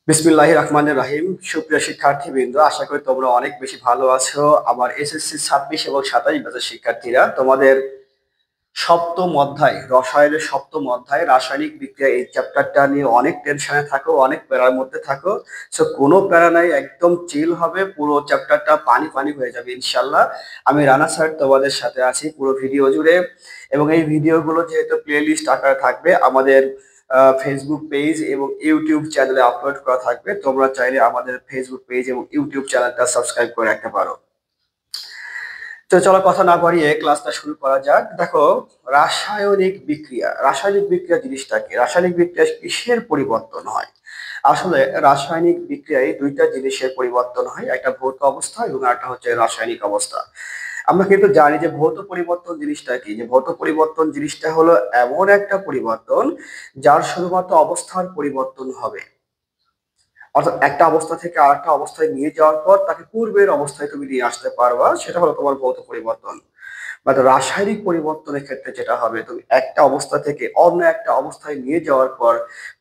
বিসমিল্লাহির রহমানির রহিম। সুপ্রিয় শিক্ষার্থীবৃন্দ, আশা করি তোমরা অনেক বেশি ভালো আছো। আমার এসএসসি 26 এবং 27 ব্যাচের শিক্ষার্থীরা, তোমাদের সপ্তম অধ্যায় রসায়নের সপ্তম অধ্যায় রাসায়নিক বিক্রিয়া এই চ্যাপ্টারটা নিয়ে অনেক টেনশনে থাকো, অনেক প্যারার মধ্যে থাকো। সো কোনো প্যারা নাই, একদম চিল হবে, পুরো চ্যাপ্টারটা পানি পানি হয়ে যাবে ইনশাল্লাহ। আমি রানা স্যার তোমাদের সাথে আছি পুরো ভিডিও জুড়ে, এবং এই ভিডিওগুলো যেহেতু প্লে লিস্ট আকারে থাকবে আমাদের ফেসবুক পেজ এবং ইউটিউব চ্যানেলে আপলোড করা থাকবে। তোমরা চাইলে আমাদের ফেসবুক পেজ এবং ইউটিউব চ্যানেলটা সাবস্ক্রাইব করে রাখতে পারো। তো চলো কথা না বাড়িয়ে ক্লাসটা শুরু করা যাক। দেখো, রাসায়নিক বিক্রিয়া জিনিসটা কি? রাসায়নিক বিক্রিয়া কিসের পরিবর্তন হয়? আসলে রাসায়নিক বিক্রিয়ায় দুইটা জিনিসের পরিবর্তন হয়, একটা ভৌত অবস্থা এবং একটা হচ্ছে রাসায়নিক অবস্থা। আমরা কিন্তু জানি যে ভৌত পরিবর্তন জিনিসটা কি। যে ভৌত পরিবর্তন জিনিসটা হলো এমন একটা পরিবর্তন যার শুধুমাত্র অবস্থার পরিবর্তন হবে, অর্থাৎ একটা অবস্থা থেকে আরেকটা অবস্থায় নিয়ে যাওয়ার পর তাকে পূর্বের অবস্থায় তুমি নিয়ে আসতে পারবা, সেটা হলো তোমার ভৌত পরিবর্তন। বাট রাসায়নিক পরিবর্তনের ক্ষেত্রে যেটা হবে, তুমি একটা অবস্থা থেকে অন্য একটা অবস্থায় নিয়ে যাওয়ার পর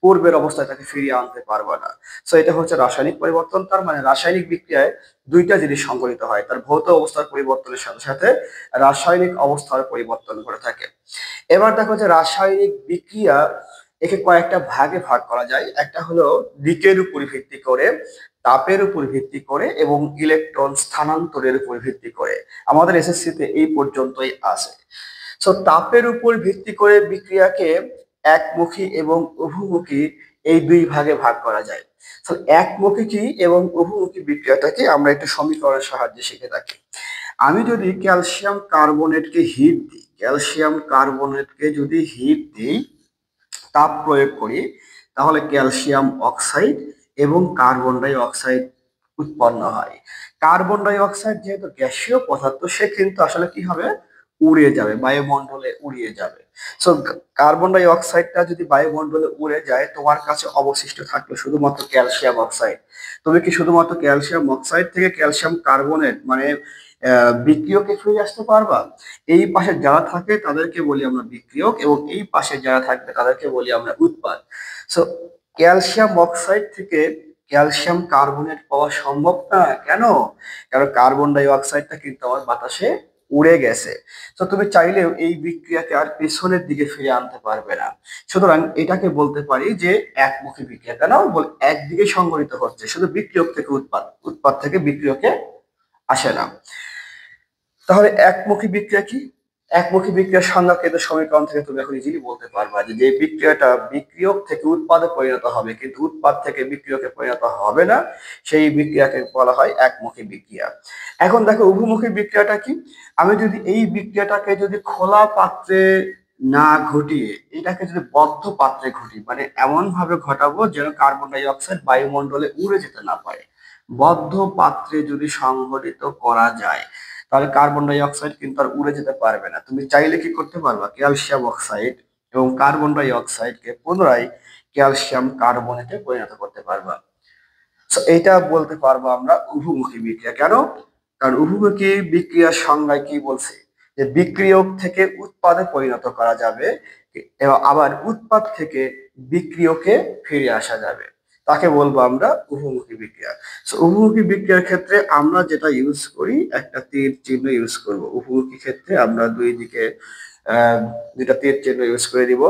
পূর্বের অবস্থায় তাকে ফিরিয়ে আনতে পারবে না। সো এটা হচ্ছে রাসায়নিক পরিবর্তন। তার মানে রাসায়নিক বিক্রিয়ায় দুইটা জিনিস সংঘটিত হয়, তার ভৌত অবস্থার পরিবর্তনের সাথে সাথে রাসায়নিক অবস্থার পরিবর্তন করে থাকে। এবার দেখো যে রাসায়নিক বিক্রিয়া একে কয়েকটা ভাগে ভাগ করা যায়। একটা হলো দিকের উপর ভিত্তি করে, তাপের উপর ভিত্তি করে এবং ইলেকট্রন স্থানান্তরের উপর ভিত্তি করে। আমাদের এসএসসি তে এই পর্যন্তই আছে। সো তাপের উপর ভিত্তি করে বিক্রিয়াকে একমুখী এবং উভমুখী এই দুই ভাগে ভাগ করা যায়। তো একমুখী এবং উভমুখী বিক্রিয়াটাকে আমরা একটা সমীকরণের সাহায্যে শিখে থাকি। আমি যদি ক্যালসিয়াম কার্বনেটকে যদি হিট দিই, তাপ প্রয়োগ করি, তাহলে ক্যালসিয়াম অক্সাইড এবং কার্বন ডাই অক্সাইড উৎপন্ন হয়। কার্বন ডাই অক্সাইড যেহেতু গ্যাসীয় পদার্থ, সে কিন্তু আসলে কি হবে, উড়ে যাবে, বায়ুমণ্ডলে উড়িয়ে যাবে। সো কার্বন ডাই অক্সাইডটা যদি বায়ুমণ্ডলে উড়ে যায়, তোমার কাছে অবশিষ্ট থাকলো শুধুমাত্র ক্যালসিয়াম অক্সাইড। তুমি কি শুধুমাত্র ক্যালসিয়াম অক্সাইড থেকে ক্যালসিয়াম কার্বনেট মানে বিক্রিয়কে ফিরে আসতে পারবা? এই পাশে যারা থাকে তাদেরকে বলি আমরা বিক্রিয়ক, এবং এই পাশে যারা থাকবে তাদেরকে বলি আমরা উৎপাদ। সো ক্যালসিয়াম অক্সাইড থেকে ক্যালসিয়াম কার্বনেট পাওয়া সম্ভব না। কেন? কারণ কার্বন ডাই অক্সাইডটা কিন্তু আমার বাতাসে উড়ে গেছে। তো তুমি চাইলেও এই বিক্রিয়াকে আর পেছনের দিকে ফিরে আনতে পারবে না। সুতরাং এটাকে বলতে পারি যে একমুখী বিক্রিয়া। কেন বল? একদিকে সংঘটিত হচ্ছে, শুধু বিক্রিয়ক থেকে উৎপাদ, উৎপাদ থেকে বিক্রিয়কে আসে না। তাহলে একমুখী বিক্রিয়া কি? একমুখী বিক্রিয়ার সংজ্ঞা কিন্তু সমীকরণ থেকে তুমি এখন ইজিলি বলতে পারবা যে যে বিক্রিয়াটা বিক্রিয়ক থেকে উৎপাদে পরিণত হবে কিন্তু উৎপাদ থেকে বিক্রিয়কে পরিণত হবে না, সেই বিক্রিয়াকে বলা হয় একমুখী বিক্রিয়া। এখন দেখো উভমুখী বিক্রিয়াটা কি। আমি যদি এই বিক্রিয়াটাকে যদি খোলা পাত্রে না ঘটিয়ে এটাকে যদি বদ্ধ পাত্রে ঘটি, মানে এমন ভাবে ঘটাবো যেন কার্বন ডাই অক্সাইড বায়ুমণ্ডলে উড়ে যেতে না পারে, বদ্ধ পাত্রে যদি সংঘটিত করা যায়, তাহলে কার্বন ডাই অক্সাইড কিন্তু আর উড়ে যেতে পারবে না। তুমি চাইলে কি করতে পারবা, ক্যালসিয়াম অক্সাইড এবং কার্বন ডাই অক্সাইডকে পুনরায় ক্যালসিয়াম কার্বনেটে পরিণত করতে পারবা। So, এটা বলতে পারবো আমরা উভমুখী বিক্রিয়া। কেন? কারণ উভমুখী বিক্রিয়ার সংজ্ঞায় কি বলছে, যে বিক্রিয়ক থেকে উৎপাদে পরিণত করা যাবে এবং আবার উৎপাদ থেকে বিক্রিয়কে ফিরে আসা যাবে, তাকে বলবো আমরা উভমুখী বিক্রিয়া। সো উভমুখী বিক্রিয়ার ক্ষেত্রে আমরা যেটা ইউজ করি, একটা তীর চিহ্ন ইউজ করব। উভমুখী ক্ষেত্রে আমরা দুই দিকে দুইটা তীর চিহ্ন ইউজ করে দিব।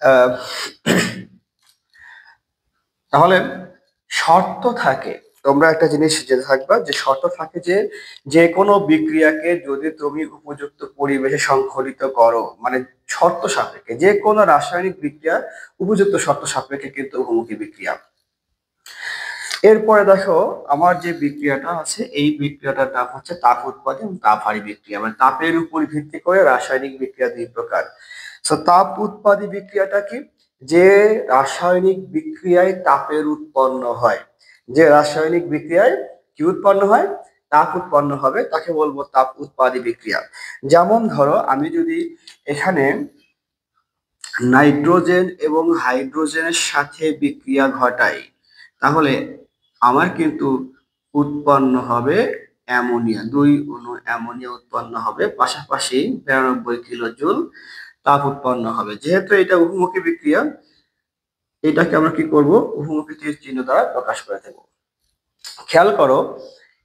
আহ তাহলে শর্ত থাকে, তোমরা একটা জিনিস জেনে থাকবা যে শর্ত থাকে যে যে কোনো বিক্রিয়াকে যদি তুমি উপযুক্ত পরিবেশে সংঘটিত করো, মানে শর্ত সাপেক্ষে, যে কোনো রাসায়নিক বিক্রিয়া উপযুক্ত শর্ত সাপেক্ষে কিন্তু উভমুখী বিক্রিয়া। এরপরে দেখো, আমার যে বিক্রিয়াটা আছে এই বিক্রিয়াটার নাম হচ্ছে তাপ উৎপাদী এবং তাপহারী বিক্রিয়া। মানে তাপের উপর ভিত্তি করে রাসায়নিক বিক্রিয়া দুই প্রকার। তো তাপ উৎপাদী বিক্রিয়াটা কি? যে রাসায়নিক বিক্রিয়ায় তাপের উৎপন্ন হয়, যে রাসায়নিক বিক্রিয়ায় কি উৎপন্ন হয়, তাপ উৎপন্ন হবে, তাকে বলবো তাপ উৎপাদী বিক্রিয়া। যেমন ধরো, আমি যদি এখানে নাইট্রোজেন এবং হাইড্রোজেনের সাথে বিক্রিয়া ঘটাই, তাহলে আমার কিন্তু উৎপন্ন হবে অ্যামোনিয়া, দুই অণু অ্যামোনিয়া উৎপন্ন হবে, পাশাপাশি 92 কিলো জুল তাপ উৎপন্ন হবে। যেহেতু এটা উভমুখী বিক্রিয়া, এটাকে আমরা কি করব, উভমুখী তীর চিহ্ন দ্বারা প্রকাশ করে দেব। খেয়াল করো,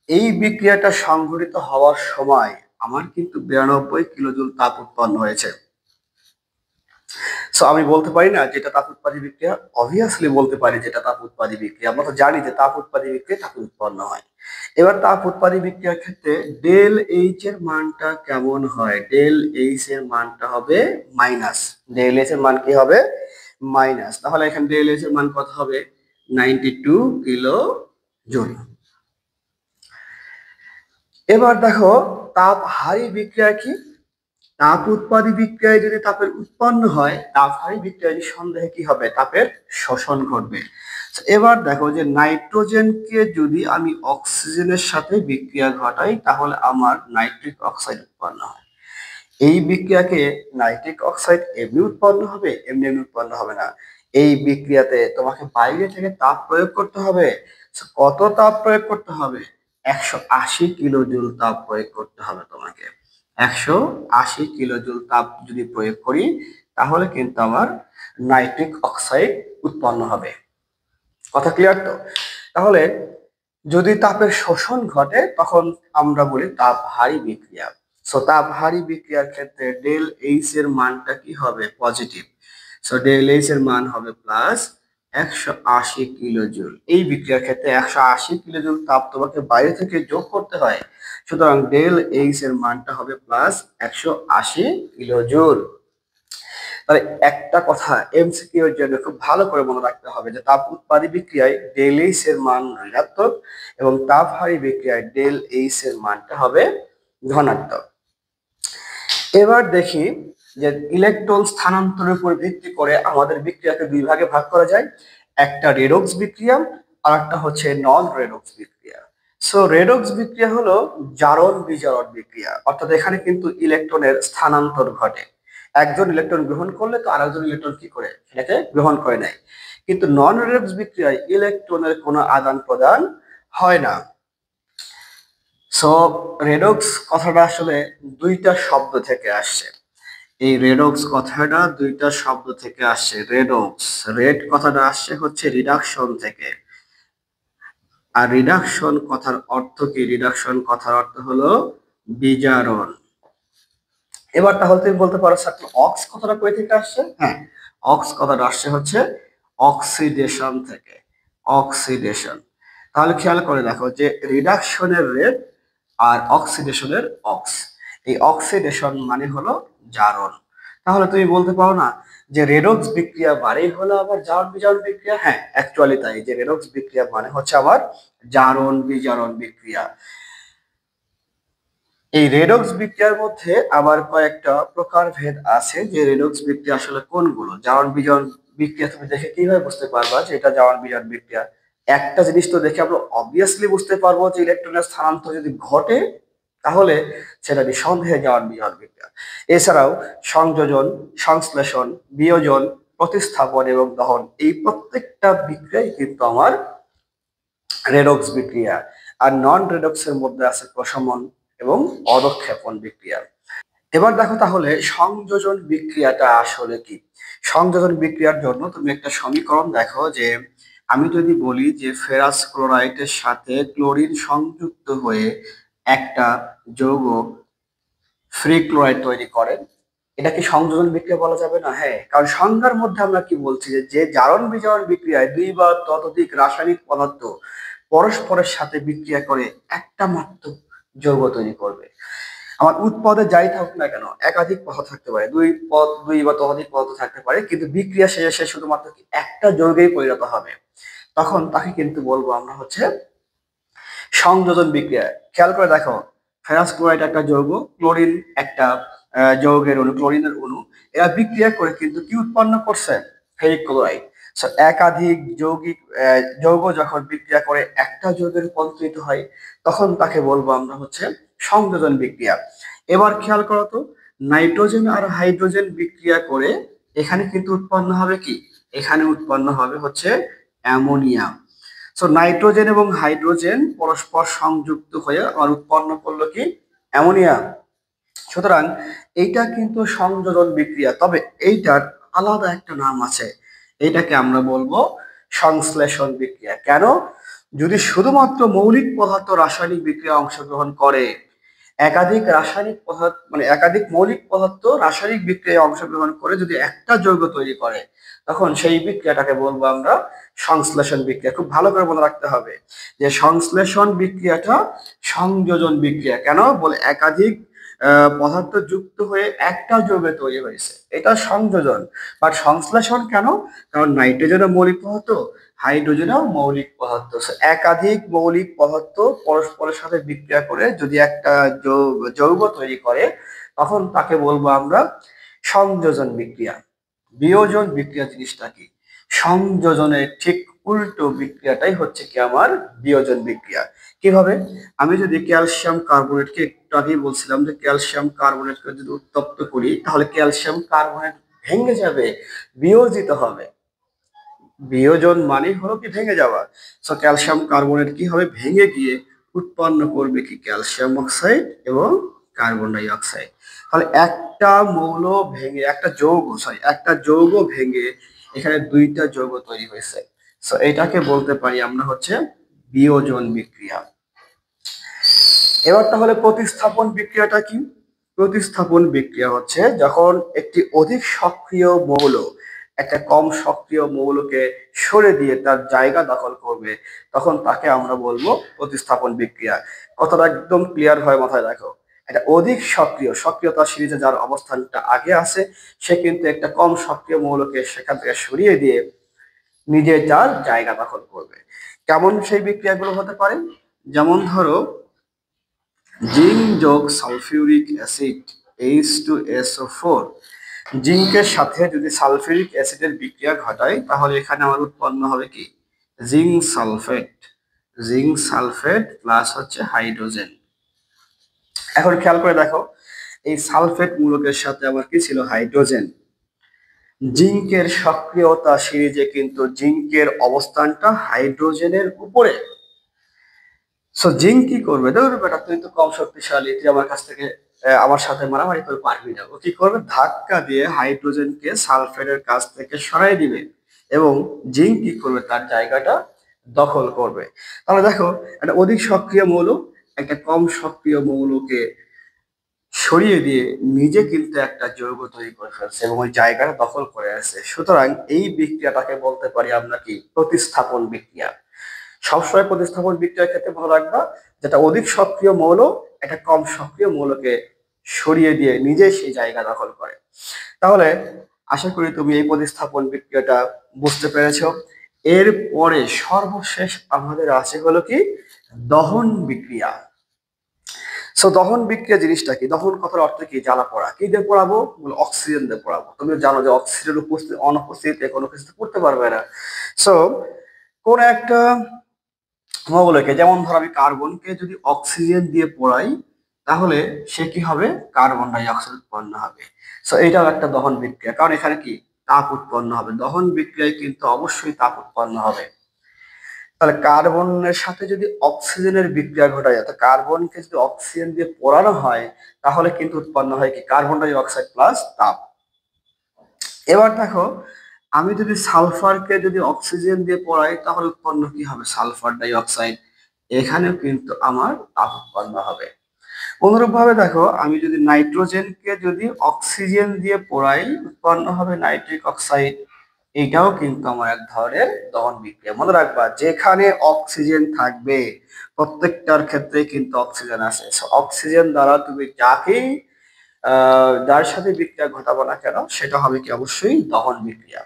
এই বিক্রিয়াটা সংঘটিত হওয়ার সময় আমার কিন্তু 92 কিলোজুল তাপ উৎপন্ন হয়েছে। সো আমি বলতে পারি না যেটা তাপ উৎপাদী বিক্রিয়া, অবভিয়াসলি বলতে পারি যেটা তাপ উৎপাদী বিক্রিয়া। আমরা তো জানি যে তাপ উৎপাদী বিক্রিয়া তাপ উৎপন্ন হয়। এবার তাপ উৎপাদী বিক্রিয়ার ক্ষেত্রে ডেল এইচ এর মানটা কেমন হয়? ডেল এইচ এর মানটা হবে মাইনাস। ডেল এইচ এর মান কি হবে? মাইনাস। তাহলে এখানে ডেল এইচ এর মান কত হবে? 92 কিলো জুল। এবার দেখো, তাপ হারি বিক্রিয়া কি? তাপ উৎপাদী বিক্রিয়ায় যদি তাপের উৎপন্ন হয়, তাপ হারি বিক্রিয়ায় নিঃসন্দেহে কি হবে? তাপের শোষণ ঘটবে। এবার দেখো যে নাইট্রোজেনকে যদি আমি অক্সিজেনের সাথে বিক্রিয়া ঘটাই, তাহলে আমার নাইট্রিক অক্সাইড উৎপন্ন হয়। এই বিক্রিয়াকে নাইট্রিক অক্সাইড এমনি উৎপন্ন হবে? এমনি এমনি উৎপন্ন হবে না। এই বিক্রিয়াতে তোমাকে বাইরে থেকে তাপ প্রয়োগ করতে হবে। কত তাপ প্রয়োগ করতে হবে? 180 কিলো জুল তাপ প্রয়োগ করতে হবে তোমাকে। 180 কিলো জুল তাপ যদি প্রয়োগ করি, তাহলে কিন্তু আমার নাইট্রিক অক্সাইড উৎপন্ন হবে। কথা ক্লিয়ার তো? তাহলে যদি তাপের শোষণ ঘটে, তখন আমরা বলি তাপ হারি বিক্রিয়া। সো তাপ হারি বিক্রিয়ার ক্ষেত্রে ডেল এইচ এর মানটা কি হবে? পজিটিভ। সো ডেল এইচ এর মান হবে প্লাস 180 কিলো জুল। এই বিক্রিয়ার ক্ষেত্রে 180 কিলো জুল তাপ তোমাকে বাইরে থেকে যোগ করতে হয়, সুতরাং ডেল এইচ এর মানটা হবে প্লাস 180 কিলো জুল। তাহলে একটা কথা এমসিকিউ এর জন্য খুব ভালো করে মনে রাখতে হবে যে তাপ উৎপাদী বিক্রিয়ায় ডেল এইচ এর মান ঋণাত্মক এবং তাপ হারি বিক্রিয়ায় ডেল এইচ এর মানটা হবে ধনাত্মক। এবার দেখি যে ইলেকট্রন স্থানান্তরের উপর ভিত্তি করে আমাদের বিক্রিয়াকে দুই ভাগে ভাগ করা যায়। একটা রেডক্স বিক্রিয়া আর একটা হচ্ছে নন রেডক্স বিক্রিয়া। সো রেডক্স বিক্রিয়া হলো জারণ বিজারণ বিক্রিয়া, অর্থাৎ এখানে কিন্তু ইলেকট্রনের স্থানান্তর ঘটে। একজন ইলেকট্রন গ্রহণ করলে তো আরেকজন ইলেকট্রন কি করে? সেটাকে গ্রহণ করে নেয়। কিন্তু নন রেডক্স বিক্রিয়ায় ইলেকট্রনের কোনো আদান প্রদান হয় না। সো রেডক্স কথাটা আসলে দুইটা শব্দ থেকে আসছে। এই রেডক্স কথাটা দুইটা শব্দ থেকে আসছে। রেডক্স, রেড কথাটা আসছে হচ্ছে রিডাকশন থেকে। আর রিডাকশন কথার অর্থ কি? রিডাকশন কথার অর্থ হলো বিজারণ। এবার তাহলে তুমি বলতে পারো স্যার অক্স কথাটা কই থেকে আসছে? হ্যাঁ, অক্স কথাটা আসছে হচ্ছে অক্সিডেশন থেকে। অক্সিডেশন। তাহলে খেয়াল করে দেখো যে রিডাকশনের রেড আর অক্সিডেশনের অক্স। এই অক্সিডেশন মানে হলো জারণ। তাহলে তুমি বলতে পারো না যে রেডক্স বিক্রিয়া বারেই হলো আবার জারণ বিজারণ বিক্রিয়া? হ্যাঁ, অ্যাকচুয়ালি তাই, যে রেডক্স বিক্রিয়া মানে হচ্ছে আবার জারণ বিজারণ বিক্রিয়া। এই রেডক্স বিক্রিয়ার মধ্যে আবার কয়েকটা প্রকারভেদ আছে, যে রেডক্স বিক্রিয়া আসলে কোনগুলো। জারণ বিজারণ বিক্রিয়া তুমি দেখে কিভাবে বুঝতে পারবা যে এটা জারণ বিজারণ বিক্রিয়া? একটা জিনিস তো দেখে আমরা অবভিয়াসলি বুঝতে পারবো যে ইলেকট্রনের স্থানান্তর যদি ঘটে, তাহলে সেটা নিঃসন্দেহে জারণ বিজারণ বিক্রিয়া। এছাড়াও সংযোজন, সংশ্লেষণ, বিয়োজন, প্রতিস্থাপন এবং দহন, এই প্রত্যেকটা বিক্রিয়াই কিন্তু আমার রেডক্স বিক্রিয়া। আর নন রেডক্সের মধ্যে আছে প্রশমন এবং অধঃক্ষেপণ বিক্রিয়া। এবার দেখো তাহলে সংযোজন বিক্রিয়াটা আসলে কি। সংযোজন বিক্রিয়ার জন্য তুমি একটা সমীকরণ দেখো, যে আমি যদি বলি যে ফেরাস ক্লোরাইডের সাথে ক্লোরিন সংযুক্ত হয়ে একটা যৌগ ফ্রি ক্লোরাইড তৈরি করেন, এটা কি সংযোজন বিক্রিয়া বলা যাবে না? হ্যাঁ, কারণ সংজ্ঞার মধ্যে আমরা কি বলছি যে জারণ বিজারণ বিক্রিয়ায় দুই বা ততোধিক রাসায়নিক পদার্থ পরস্পরের সাথে বিক্রিয়া করে একটা মাত্র যৌগ তৈরি করবে। আমার উৎপাদে যাই থাকুক না কেন, একাধিক পদার্থ থাকতে পারে, দুই বা ততোধিক পদার্থ থাকতে পারে, কিন্তু বিক্রিয়া শেষে সে শুধুমাত্র কি একটা যৌগেই পরিণত হবে, তখন তাকে কিন্তু বলবো আমরা হচ্ছে সংযোজন বিক্রিয়া। খেয়াল করে দেখো, ফেরাস ক্লোরাইড একটা যৌগ, ক্লোরিন একটা যৌগের অণু, ক্লোরিনের অণু, এরা বিক্রিয়া করে কিন্তু কি উৎপন্ন করছে? Ferric chloride. একাধিক যৌগিক যৌগ যখন বিক্রিয়া করে একটা যৌগে রূপান্তরিত হয়, তখন তাকে বলবো আমরা হচ্ছে সংযোজন বিক্রিয়া। এবার খেয়াল করো তো, নাইট্রোজেন আর হাইড্রোজেন বিক্রিয়া করে এখানে কিন্তু উৎপন্ন হবে কি? এখানে উৎপন্ন হবে হচ্ছে অ্যামোনিয়া। সো নাইট্রোজেন এবং হাইড্রোজেন পরস্পর সংযুক্ত হয়ে আর উৎপন্ন করলো কি? অ্যামোনিয়া। সুতরাং এইটা কিন্তু সংযোজন বিক্রিয়া, তবে এইটার আলাদা একটা নাম আছে। এটাকে আমরা বলবো সংশ্লেষণ বিক্রিয়া। কেন? যদি শুধুমাত্র মৌলিক পদার্থ রাসায়নিক বিক্রিয়া অংশগ্রহণ করে, একাধিক রাসায়নিক পদার্থ মানে একাধিক মৌলিক পদার্থ রাসায়নিক বিক্রিয়ায় অংশগ্রহণ করে যদি একটা যৌগ তৈরি করে, তখন সেই বিক্রিয়াটাকে বলবো আমরা সংশ্লেষণ বিক্রিয়া। খুব ভালো করে মনে রাখতে হবে যে সংশ্লেষণ বিক্রিয়াটা সংযোজন বিক্রিয়া। কেন বলে একাধিক পদার্থ যুক্ত হয়ে একটা যৌগে তৈরি হয়েছে, এটা সংযোজন। বাট সংশ্লেষণ কেন? কারণ নাইট্রোজেনও মৌলিক পদার্থ, হাইড্রোজেনও মৌলিক পদার্থ। একাধিক মৌলিক পদার্থ পরস্পরের সাথে বিক্রিয়া করে যদি একটা যৌগ তৈরি করে, তখন তাকে বলবো আমরা সংযোজন বিক্রিয়া। বিয়োজন বিক্রিয়া জিনিসটা কি? সংযোজনের ঠিক উল্টো বিক্রিয়াটাই হচ্ছে কি আমার বিয়োজন বিক্রিয়া। কিভাবে? আমি যদি ক্যালসিয়াম কার্বনেটকে একটু আগেই বলছিলাম যে ক্যালসিয়াম কার্বনেটকে যদি উত্তপ্ত করি, তাহলে ক্যালসিয়াম কার্বনেট ভেঙে যাবে, বিয়োজিত হবে। বিয়োজন মানে হলো কি ভেঙে যাওয়া। সো ক্যালসিয়াম কার্বনেট কি হবে? ভেঙে গিয়ে উৎপন্ন করবে কি ক্যালসিয়াম অক্সাইড এবং কার্বন ডাই অক্সাইড। তাহলে একটা মৌল ভেঙে একটা যৌগ ভেঙে এখানে দুইটা যৌগ তৈরি হয়েছে। সো এটাকে বলতে পারি আমরা হচ্ছে বিয়োজন বিক্রিয়া। এবার তাহলে প্রতিস্থাপন বিক্রিয়াটা কি? প্রতিস্থাপন বিক্রিয়া হচ্ছে যখন একটি অধিক সক্রিয় মৌল একটা কম সক্রিয় মৌলকে সরে দিয়ে তার জায়গা দখল করবে, তখন তাকে আমরা বলবো প্রতিস্থাপন বিক্রিয়া। কথাটা একদম ক্লিয়ার হয় মাথায় রাখো। একটা অধিক সক্রিয়তা সিরিজে যার অবস্থানটা আগে আছে, সে কিন্তু একটা কম সক্রিয় মৌলকে সেখান থেকে সরিয়ে দিয়ে নিজে যার জায়গা দখল করবে। কেমন সেই বিক্রিয়াগুলো হতে পারে? যেমন ধরো জিঙ্ক যোগ সালফিউরিক অ্যাসিড H2SO4, জিঙ্কের সাথে যদি সালফিউরিক অ্যাসিডের বিক্রিয়া ঘটায়, তাহলে এখানে আমার উৎপন্ন হবে কি জিঙ্ক সালফেট প্লাস হচ্ছে হাইড্রোজেন। এখন খেয়াল করে দেখো, এই সালফেট মূলকের সাথে আমার কি ছিল? হাইড্রোজেন। জিঙ্কের সক্রিয়তা সিরিজে কিন্তু জিঙ্কের অবস্থানটা হাইড্রোজেনের উপরে। সো জিঙ্ক কি করবে? ধরো বেটা তুই তো কম শক্তিশালী, তুই আমার কাছ থেকে আমার সাথে মারামারি করে পারবি না। ও কি করবে? ধাক্কা দিয়ে হাইড্রোজেনকে সালফেটের কাছ থেকে সরাই দিবে এবং জিঙ্ক কি করবে? তার জায়গাটা দখল করবে। তাহলে দেখো, একটা অধিক সক্রিয় মৌল একটা কম সক্রিয় মৌলকে সরিয়ে দিয়ে নিজে কিন্তু একটা যৌগ তৈরি করে ফেলছে এবং ওই জায়গাটা দখল করে আছে। সুতরাং এই বিক্রিয়াটাকে বলতে পারি আমরা কি প্রতিস্থাপন বিক্রিয়া। সবসময় প্রতিস্থাপন বিক্রিয়ার ক্ষেত্রে মনে রাখবা, যেটা অধিক সক্রিয় মৌল একটা কম সক্রিয় মৌলকে সরিয়ে দিয়ে নিজে সেই জায়গা দখল করে। তাহলে আশা করি তুমি এই প্রতিস্থাপন বিক্রিয়াটা বুঝতে পেরেছো। এরপরে সর্বশেষ আমাদের আছে হলো কি দহন বিক্রিয়া। সো দহন বিক্রিয়া জিনিসটা কি? দহন কথার অর্থ কি? জ্বালা পোড়া। কি দিয়ে পোড়াবো? অক্সিজেন দিয়ে পোড়াবো। তুমি জানো যে অক্সিজেনের অনুপস্থিতিতে কোনো কিছু করতে পারবে না। সো কোন একটা মৌলকে, যেমন ধর আমি কার্বনকে যদি অক্সিজেন দিয়ে পোড়াই, তাহলে সে কি হবে? কার্বন ডাই অক্সাইড উৎপন্ন হবে। সো এটাও একটা দহন বিক্রিয়া, কারণ এখানে কি তাপ উৎপন্ন হবে। দহন বিক্রিয়ায় কিন্তু অবশ্যই তাপ উৎপন্ন হবে। তাহলে কার্বনের সাথে যদি অক্সিজেনের বিক্রিয়া ঘটায়, অর্থাৎ কার্বনকে যদি অক্সিজেন দিয়ে পোড়ানো হয়, তাহলে কিন্তু উৎপন্ন হয় কি কার্বন ডাই অক্সাইড প্লাস তাপ। এবার দেখো, আমি যদি সালফারকে যদি অক্সিজেন দিয়ে পোড়াই, তাহলে উৎপন্ন কি হবে? Sulphur die oxide. এখানেও কিন্তু আমার তাপ উৎপন্ন হবে। অনুরূপ ভাবে দেখো, আমি যদি নাইট্রোজেনকে যদি অক্সিজেন দিয়ে পোড়াই, উৎপন্ন হবে নাইট্রিক অক্সাইড। এটাও কিন্তু আমার এক ধরনের দহন বিক্রিয়া। মনে রাখবা, যেখানে অক্সিজেন থাকবে প্রত্যেকটার ক্ষেত্রে কিন্তু অক্সিজেন আছে। অক্সিজেন দ্বারা তুমি যার সাথে বিক্রিয়া ঘটাবো না কেন, সেটা হবে কি অবশ্যই দহন বিক্রিয়া।